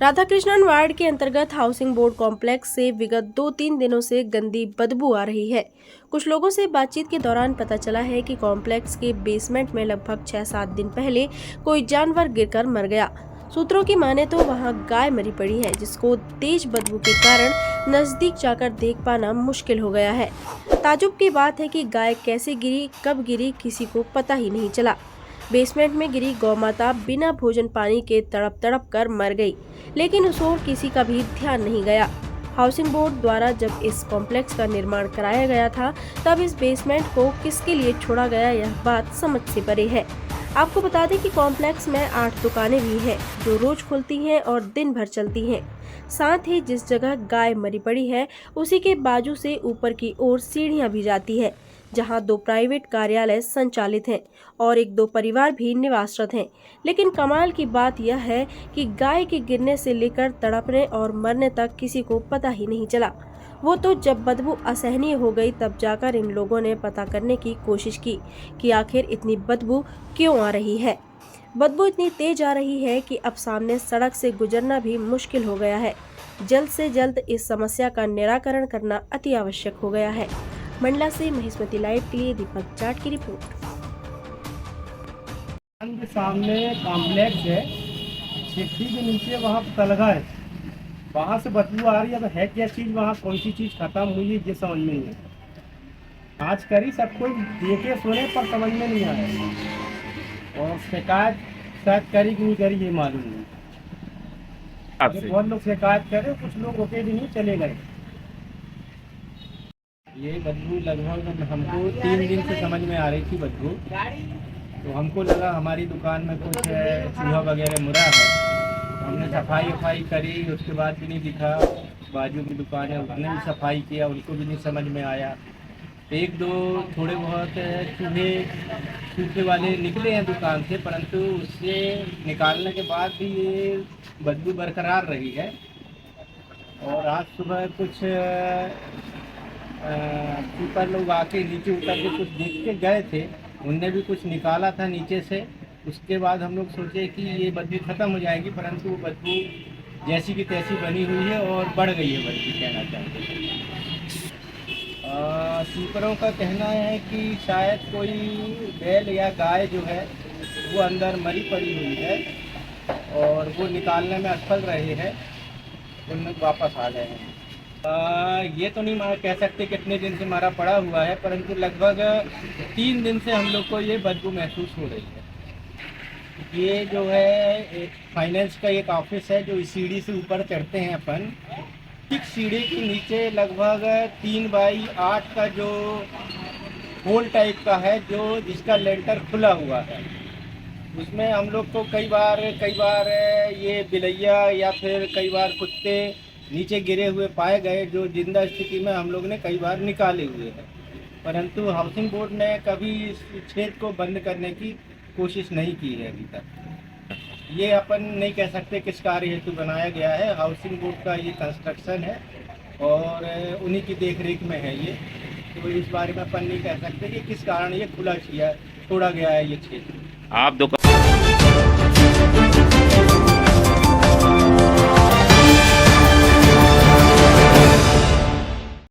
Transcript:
Radhakrishnan ward के अंतर्गत housing board complex से विगत 2-3 दिनों से गंदी बदबू आ रही है। कुछ लोगों से बातचीत के दौरान पता चला है कि कॉम्प्लेक्स के बेसमेंट में लगभग 6-7 दिन पहले कोई जानवर गिरकर मर गया। सूत्रों की माने तो वहां गाय मरी पड़ी है, जिसको तेज बदबू के कारण नजदीक जाकर देख पाना मुश्किल हो गया है। ताज्जुब की बात है कि गाय कैसे गिरी, कब गिरी, किसी को पता ही नहीं चला। बेसमेंट में गिरी गौमाता बिना भोजन पानी के तड़प तड़प कर मर गई, लेकिन उस ओर किसी का भी ध्यान नहीं गया। हाउसिंग बोर्ड द्वारा जब इस कॉम्प्लेक्स का निर्माण कराया गया था, तब इस बेसमेंट को किसके लिए छोड़ा गया, यह बात समझ से परे है। आपको बता दें कि कॉम्प्लेक्स में 8 दुकानें भी हैं, जो रोज खुलती हैं और दिन भर चलती हैं। साथ ही जिस जगह गाय मरी पड़ी है, उसी के बाजू से ऊपर की ओर सीढ़ियां भी जाती है, जहां 2 प्राइवेट कार्यालय संचालित हैं और 1-2 परिवार भी निवासरत हैं। लेकिन कमाल की बात यह है कि गाय के गिरने से लेकर तड़पने और मरने तक किसी को पता ही नहीं चला। वो तो जब बदबू असहनीय हो गई, तब जाकर इन लोगों ने पता करने की कोशिश की कि आखिर इतनी बदबू क्यों आ रही है। बदबू इतनी तेज आ रही है कि अब सामने सड़क से गुजरना भी मुश्किल हो गया है। जल्द से जल्द इस समस्या का निराकरण करना अति आवश्यक हो गया है। मंडला से महिष्मती लाइव के लिए दीपक जाट की रिपोर्ट। सामने कॉम्प्लेक्स है, सीढ़ी के नीचे वहाँ तलगा है, वहाँ से बदबू आ रही है। तो है क्या चीज़ वहाँ, कौन सी चीज़ खत्म हुई है ये समझ में नहीं है। आज करी सब कोई देखे सुने पर समझ में नहीं आया, और शिकायत शायद करी कि नहीं करी ये मालूम नहीं। बहुत लोग शिकायत करे, कुछ लोग ओके भी नहीं, चले गए। ये बदबू लगभग हमको 3 दिन से समझ में आ रही थी बदबू, तो हमको लगा हमारी दुकान में कुछ चूहा वगैरह मुरा है। हमने सफाई करी, उसके बाद भी नहीं दिखा। बाजू की दुकान है, उसने भी सफाई किया, उनको भी नहीं समझ में आया। 1-2 थोड़े बहुत सूखे वाले निकले हैं दुकान से, परंतु उससे निकालने के बाद भी ये बदबू बरकरार रही है। और आज सुबह कुछ ऊपर लोग आके नीचे उतर के कुछ देख के गए थे, उनने भी कुछ निकाला था नीचे से। उसके बाद हम लोग सोचे कि ये बदबू ख़त्म हो जाएगी, परंतु वो बदबू जैसी की तैसी बनी हुई है और बढ़ गई है बदबू, कहना चाहते हैं। कीपरों का कहना है कि शायद कोई बैल या गाय जो है वो अंदर मरी पड़ी हुई है और वो निकालने में असफल रहे हैं, उन लोग वापस आ गए हैं। ये तो नहीं कह सकते कितने दिन से मारा पड़ा हुआ है, परंतु लगभग 3 दिन से हम लोग को ये बदबू महसूस हो रही है। ये जो है एक फाइनेंस का एक ऑफिस है, जो इस सीढ़ी से ऊपर चढ़ते हैं अपन, ठीक सीढ़ी के नीचे लगभग 3x8 का जो होल टाइप का है, जो जिसका लेंटर खुला हुआ है, उसमें हम लोग को कई बार ये बिलैया या फिर कई बार कुत्ते नीचे गिरे हुए पाए गए, जो जिंदा स्थिति में हम लोग ने कई बार निकाले हुए हैं। परंतु हाउसिंग बोर्ड ने कभी इस छेद को बंद करने की कोशिश नहीं की है अभी तक। ये अपन नहीं कह सकते किस कार्य हेतु बनाया गया है। हाउसिंग बोर्ड का ये कंस्ट्रक्शन है और उन्हीं की देखरेख में है ये, तो इस बारे में अपन नहीं कह सकते कि किस कारण ये खुला छोड़ा गया है ये क्षेत्र। आप दुकान